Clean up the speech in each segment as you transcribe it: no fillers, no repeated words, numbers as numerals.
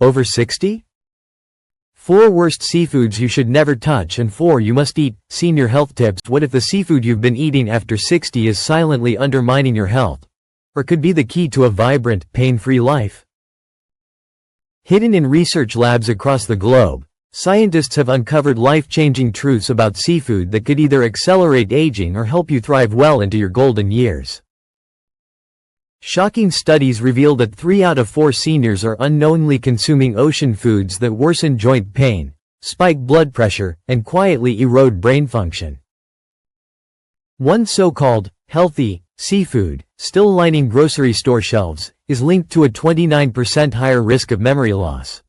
Over 60? 4 worst seafoods you should never touch and 4 you must eat. Senior health tips. What if the seafood you've been eating after 60 is silently undermining your health? Or could be the key to a vibrant, pain-free life? Hidden in research labs across the globe, scientists have uncovered life-changing truths about seafood that could either accelerate aging or help you thrive well into your golden years. Shocking studies reveal that 3 out of 4 seniors are unknowingly consuming ocean foods that worsen joint pain, spike blood pressure, and quietly erode brain function. One so-called healthy seafood, still lining grocery store shelves, is linked to a 29% higher risk of memory loss.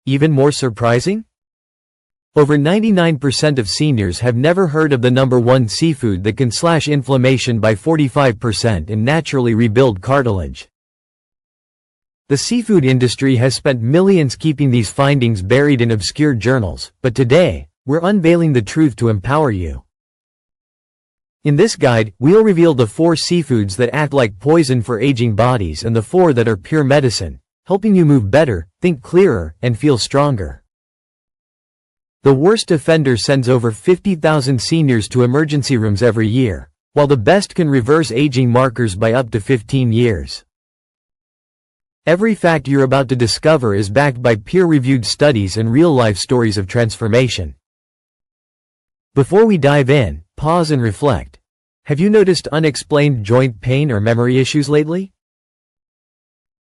Even more surprising? Over 99% of seniors have never heard of the number 1 seafood that can slash inflammation by 45% and naturally rebuild cartilage. The seafood industry has spent millions keeping these findings buried in obscure journals, but today, we're unveiling the truth to empower you. In this guide, we'll reveal the 4 seafoods that act like poison for aging bodies and the 4 that are pure medicine, helping you move better, think clearer, and feel stronger. The worst offender sends over 50,000 seniors to emergency rooms every year, while the best can reverse aging markers by up to 15 years. Every fact you're about to discover is backed by peer-reviewed studies and real-life stories of transformation. Before we dive in, pause and reflect. Have you noticed unexplained joint pain or memory issues lately?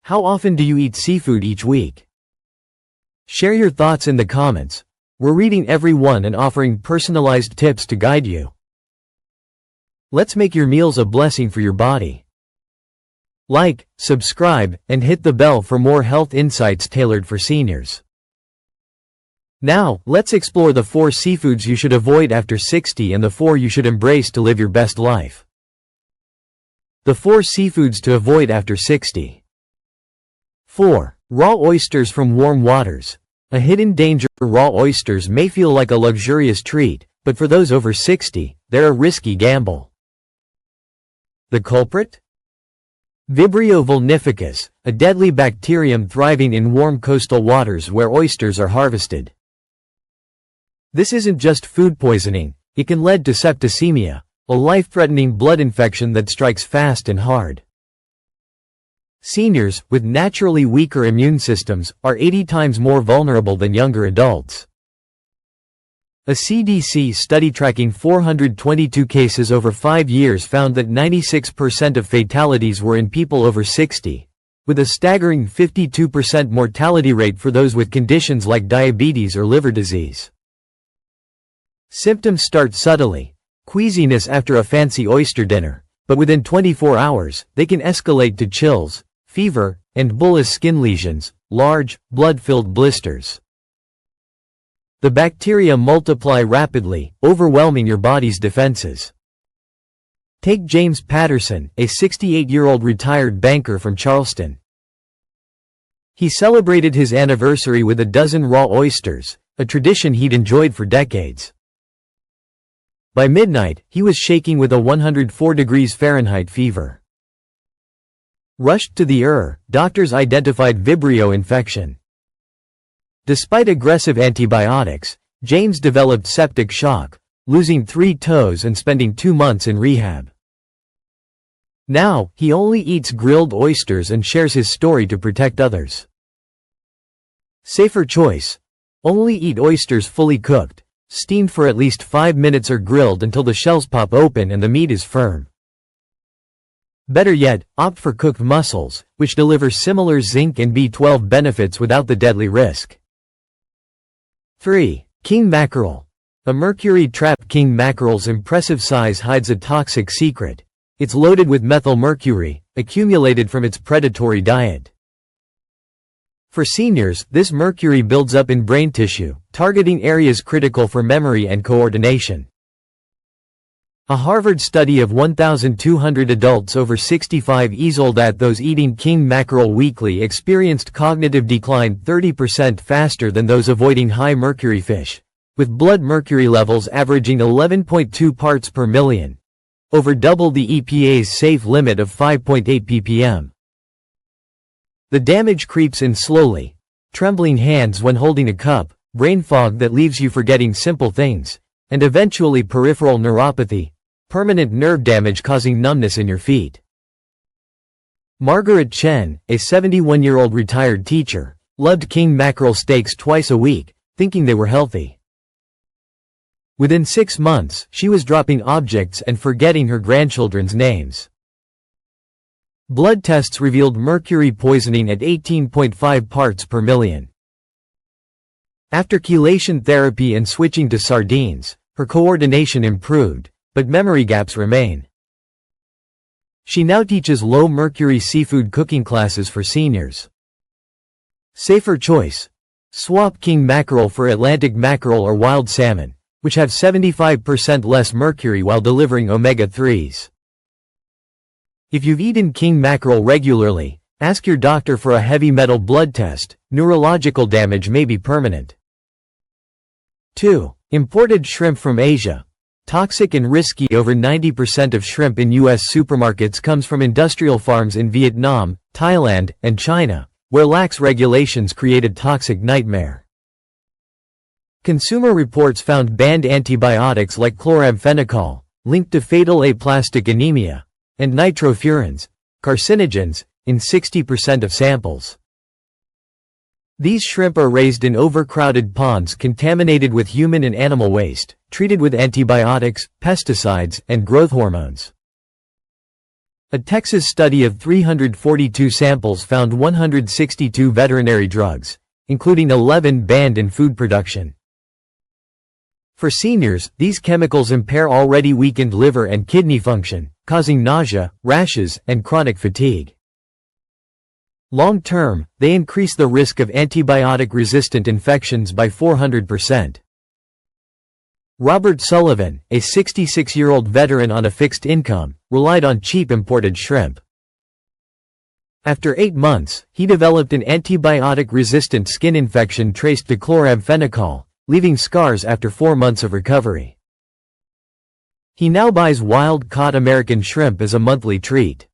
How often do you eat seafood each week? Share your thoughts in the comments. We're reading every one and offering personalized tips to guide you. Let's make your meals a blessing for your body. Like, subscribe, and hit the bell for more health insights tailored for seniors. Now, let's explore the 4 seafoods you should avoid after 60 and the 4 you should embrace to live your best life. The 4 seafoods to avoid after 60. 4. Raw oysters from warm waters. A hidden danger. Raw oysters may feel like a luxurious treat, but for those over 60, they're a risky gamble. The culprit? Vibrio vulnificus, a deadly bacterium thriving in warm coastal waters where oysters are harvested. This isn't just food poisoning, it can lead to septicemia, a life-threatening blood infection that strikes fast and hard. Seniors, with naturally weaker immune systems, are 80 times more vulnerable than younger adults. A CDC study tracking 422 cases over 5 years found that 96% of fatalities were in people over 60, with a staggering 52% mortality rate for those with conditions like diabetes or liver disease. Symptoms start subtly, queasiness after a fancy oyster dinner, but within 24 hours, they can escalate to chills, fever, and bullous skin lesions, large, blood-filled blisters. The bacteria multiply rapidly, overwhelming your body's defenses. Take James Patterson, a 68-year-old retired banker from Charleston. He celebrated his anniversary with a dozen raw oysters, a tradition he'd enjoyed for decades. By midnight, he was shaking with a 104 degrees Fahrenheit fever. Rushed to the doctors identified Vibrio infection. Despite aggressive antibiotics, James developed septic shock, losing 3 toes and spending 2 months in rehab. Now, he only eats grilled oysters and shares his story to protect others. Safer choice. Only eat oysters fully cooked, steamed for at least 5 minutes or grilled until the shells pop open and the meat is firm. Better yet, opt for cooked mussels, which deliver similar zinc and B12 benefits without the deadly risk. 3. King mackerel. A mercury-trapped king mackerel's impressive size hides a toxic secret. It's loaded with methylmercury, accumulated from its predatory diet. For seniors, this mercury builds up in brain tissue, targeting areas critical for memory and coordination. A Harvard study of 1,200 adults over 65 eased that those eating king mackerel weekly experienced cognitive decline 30% faster than those avoiding high-mercury fish, with blood mercury levels averaging 11.2 parts per million, over double the EPA's safe limit of 5.8 ppm. The damage creeps in slowly. Trembling hands when holding a cup, brain fog that leaves you forgetting simple things, and eventually peripheral neuropathy, permanent nerve damage causing numbness in your feet. Margaret Chen, a 71-year-old retired teacher, loved king mackerel steaks twice a week, thinking they were healthy. Within 6 months, she was dropping objects and forgetting her grandchildren's names. Blood tests revealed mercury poisoning at 18.5 parts per million. After chelation therapy and switching to sardines, her coordination improved, but memory gaps remain. She now teaches low-mercury seafood cooking classes for seniors. Safer choice. Swap king mackerel for Atlantic mackerel or wild salmon, which have 75% less mercury while delivering omega-3s. If you've eaten king mackerel regularly, ask your doctor for a heavy metal blood test. Neurological damage may be permanent. 2. Imported shrimp from Asia. Toxic and risky. Over 90% of shrimp in U.S. supermarkets comes from industrial farms in Vietnam, Thailand, and China, where lax regulations created toxic nightmare. Consumer Reports found banned antibiotics like chloramphenicol, linked to fatal aplastic anemia, and nitrofurans, carcinogens, in 60% of samples. These shrimp are raised in overcrowded ponds contaminated with human and animal waste, treated with antibiotics, pesticides, and growth hormones. A Texas study of 342 samples found 162 veterinary drugs, including 11 banned in food production. For seniors, these chemicals impair already weakened liver and kidney function, causing nausea, rashes, and chronic fatigue. Long-term, they increase the risk of antibiotic-resistant infections by 400%. Robert Sullivan, a 66-year-old veteran on a fixed income, relied on cheap imported shrimp. After 8 months, he developed an antibiotic-resistant skin infection traced to chloramphenicol, leaving scars after 4 months of recovery. He now buys wild-caught American shrimp as a monthly treat.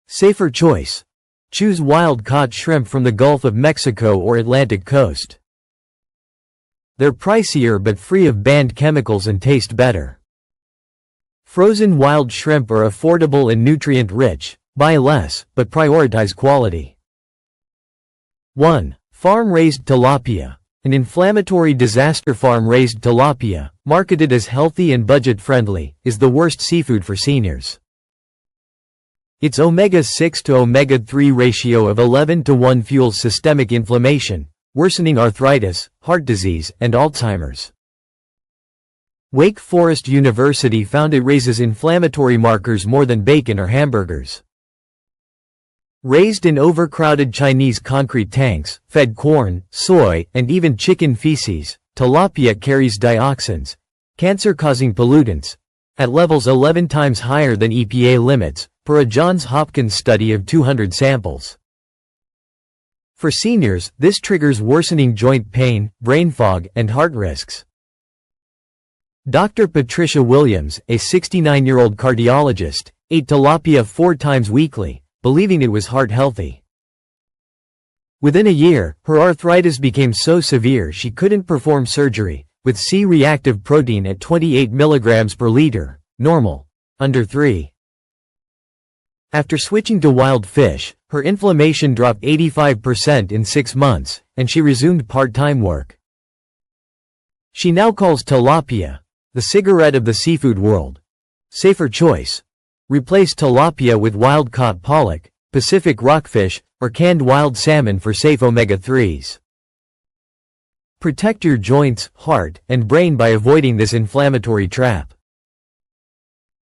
Safer choice. Choose wild-caught shrimp from the Gulf of Mexico or Atlantic coast. They're pricier but free of banned chemicals and taste better. Frozen wild shrimp are affordable and nutrient-rich. Buy less, but prioritize quality. 1. Farm-raised tilapia. An inflammatory disaster. Farm-raised tilapia, marketed as healthy and budget-friendly, is the worst seafood for seniors. Its omega-6 to omega-3 ratio of 11:1 fuels systemic inflammation, worsening arthritis, heart disease, and Alzheimer's. Wake Forest University found it raises inflammatory markers more than bacon or hamburgers. Raised in overcrowded Chinese concrete tanks, fed corn, soy, and even chicken feces, tilapia carries dioxins, cancer-causing pollutants, at levels 11 times higher than EPA limits, per a Johns Hopkins study of 200 samples. For seniors, this triggers worsening joint pain, brain fog, and heart risks. Dr. Patricia Williams, a 69-year-old cardiologist, ate tilapia 4 times weekly, believing it was heart-healthy. Within a year, her arthritis became so severe she couldn't perform surgery, with C-reactive protein at 28 mg per liter, normal, under 3. After switching to wild fish, her inflammation dropped 85% in 6 months, and she resumed part-time work. She now calls tilapia the cigarette of the seafood world. Safer choice. Replace tilapia with wild-caught pollock, Pacific rockfish, or canned wild salmon for safe omega-3s. Protect your joints, heart, and brain by avoiding this inflammatory trap.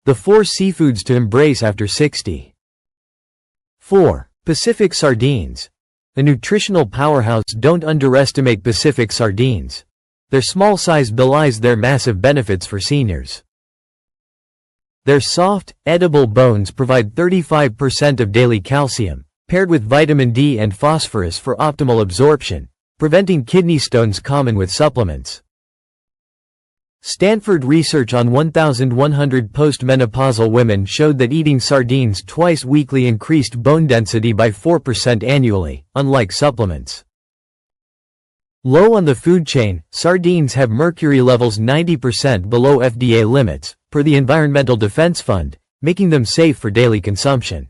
The 4 seafoods to embrace after 60. 4. Pacific sardines. A nutritional powerhouse. Don't underestimate Pacific sardines. Their small size belies their massive benefits for seniors. Their soft, edible bones provide 35% of daily calcium, paired with vitamin D and phosphorus for optimal absorption, preventing kidney stones common with supplements. Stanford research on 1,100 postmenopausal women showed that eating sardines twice weekly increased bone density by 4% annually, unlike supplements. Low on the food chain, sardines have mercury levels 90% below FDA limits, per the Environmental Defense Fund, making them safe for daily consumption.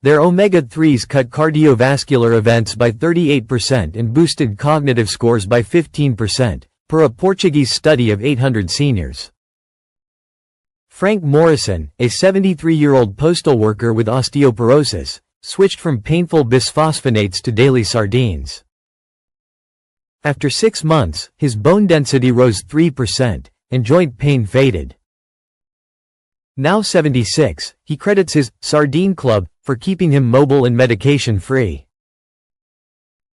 Their omega-3s cut cardiovascular events by 38% and boosted cognitive scores by 15%, per a Portuguese study of 800 seniors. Frank Morrison, a 73-year-old postal worker with osteoporosis, switched from painful bisphosphonates to daily sardines. After 6 months, his bone density rose 3%, and joint pain faded. Now 76, he credits his Sardine Club for keeping him mobile and medication-free.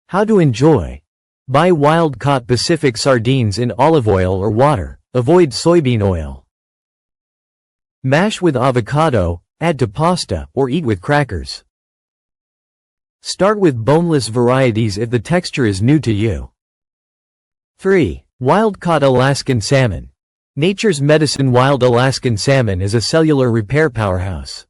How to enjoy. Buy wild-caught Pacific sardines in olive oil or water, avoid soybean oil. Mash with avocado, add to pasta, or eat with crackers. Start with boneless varieties if the texture is new to you. 3. Wild-caught Alaskan salmon. Nature's Medicine. Wild Alaskan salmon is a cellular repair powerhouse.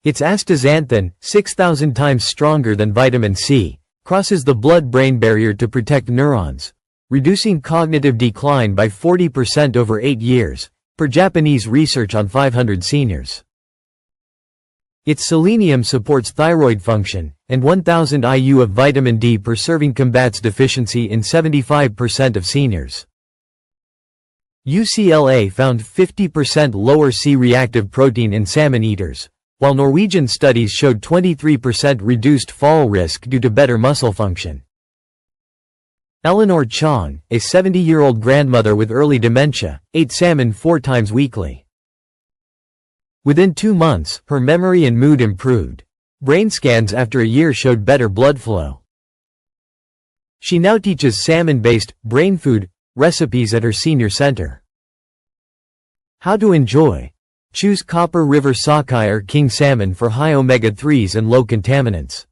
Its astaxanthin, 6,000 times stronger than vitamin C, crosses the blood-brain barrier to protect neurons, reducing cognitive decline by 40% over 8 years, per Japanese research on 500 seniors. Its selenium supports thyroid function, and 1,000 IU of vitamin D per serving combats deficiency in 75% of seniors. UCLA found 50% lower C-reactive protein in salmon eaters, while Norwegian studies showed 23% reduced fall risk due to better muscle function. Eleanor Chong, a 70-year-old grandmother with early dementia, ate salmon 4 times weekly. Within 2 months, her memory and mood improved. Brain scans after a year showed better blood flow. She now teaches salmon-based, brain food, recipes at her senior center. How to enjoy. Choose Copper River sockeye or king salmon for high omega-3s and low contaminants.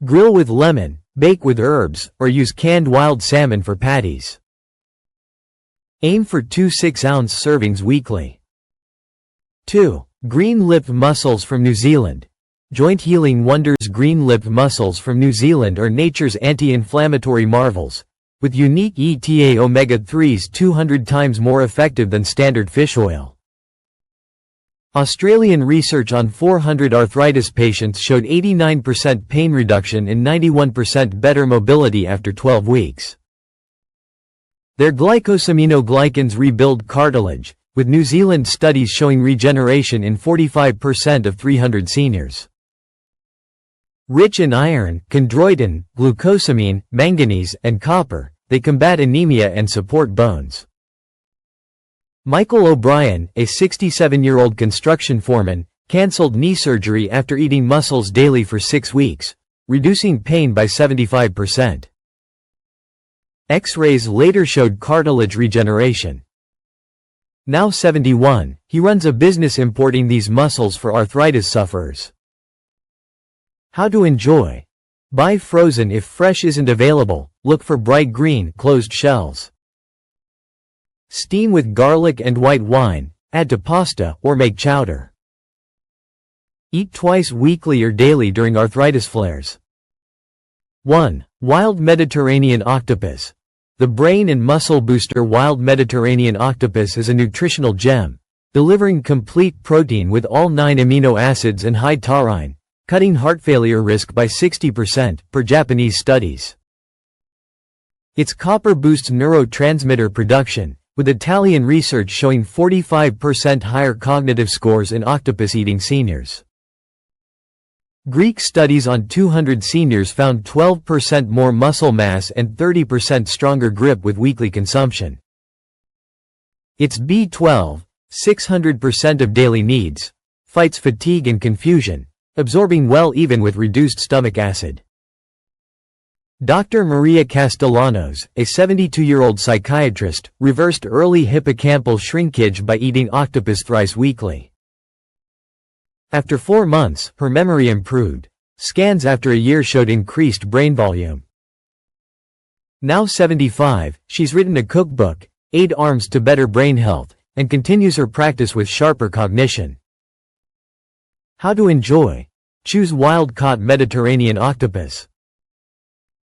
Grill with lemon, bake with herbs, or use canned wild salmon for patties. Aim for 2 6-ounce servings weekly. 2. Green-lipped mussels from New Zealand. Joint healing wonders. Green-lipped mussels from New Zealand are nature's anti-inflammatory marvels, with unique ETA omega-3s 200 times more effective than standard fish oil. Australian research on 400 arthritis patients showed 89% pain reduction and 91% better mobility after 12 weeks. Their glycosaminoglycans rebuild cartilage, with New Zealand studies showing regeneration in 45% of 300 seniors. Rich in iron, chondroitin, glucosamine, manganese, and copper, they combat anemia and support bones. Michael O'Brien, a 67-year-old construction foreman, cancelled knee surgery after eating mussels daily for 6 weeks, reducing pain by 75%. X-rays later showed cartilage regeneration. Now 71, he runs a business importing these mussels for arthritis sufferers. How to enjoy. Buy frozen if fresh isn't available, look for bright green, closed shells. Steam with garlic and white wine, add to pasta, or make chowder. Eat twice weekly or daily during arthritis flares. 1. Wild Mediterranean octopus. The brain and muscle booster. Wild Mediterranean octopus is a nutritional gem, delivering complete protein with all 9 amino acids and high taurine, cutting heart failure risk by 60%, per Japanese studies. Its copper boosts neurotransmitter production, with Italian research showing 45% higher cognitive scores in octopus-eating seniors. Greek studies on 200 seniors found 12% more muscle mass and 30% stronger grip with weekly consumption. Its B12, 600% of daily needs, fights fatigue and confusion, absorbing well even with reduced stomach acid. Dr. Maria Castellanos, a 72-year-old psychiatrist, reversed early hippocampal shrinkage by eating octopus thrice weekly. After 4 months, her memory improved. Scans after a year showed increased brain volume. Now 75, she's written a cookbook, 8 Arms to Better Brain Health, and continues her practice with sharper cognition. How to enjoy. Choose wild-caught Mediterranean octopus.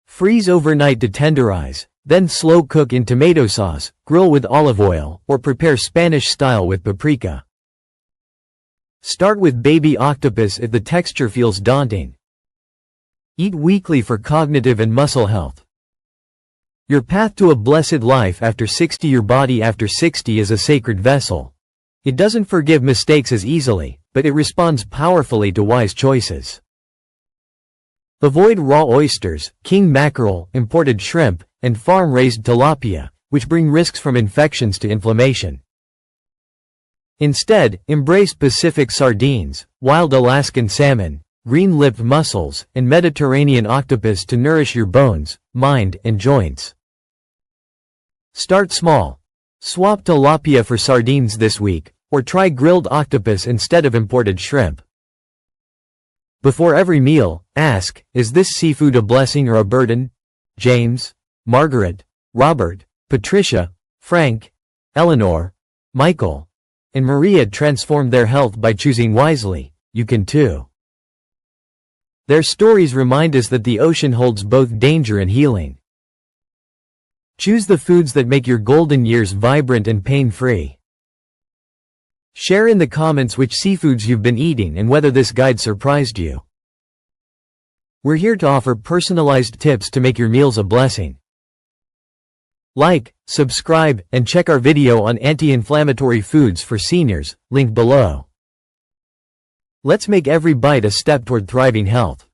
Freeze overnight to tenderize, then slow cook in tomato sauce, grill with olive oil, or prepare Spanish style with paprika. Start with baby octopus if the texture feels daunting. Eat weekly for cognitive and muscle health. Your path to a blessed life after 60. Your body after 60 is a sacred vessel. It doesn't forgive mistakes as easily, but it responds powerfully to wise choices. Avoid raw oysters, king mackerel, imported shrimp, and farm-raised tilapia, which bring risks from infections to inflammation. Instead, embrace Pacific sardines, wild Alaskan salmon, green-lipped mussels, and Mediterranean octopus to nourish your bones, mind, and joints. Start small. Swap tilapia for sardines this week, or try grilled octopus instead of imported shrimp. Before every meal, ask, is this seafood a blessing or a burden? James, Margaret, Robert, Patricia, Frank, Eleanor, Michael, and Maria transformed their health by choosing wisely. You can too. Their stories remind us that the ocean holds both danger and healing. Choose the foods that make your golden years vibrant and pain-free. Share in the comments which seafoods you've been eating and whether this guide surprised you. We're here to offer personalized tips to make your meals a blessing. Like, subscribe, and check our video on anti-inflammatory foods for seniors, link below. Let's make every bite a step toward thriving health.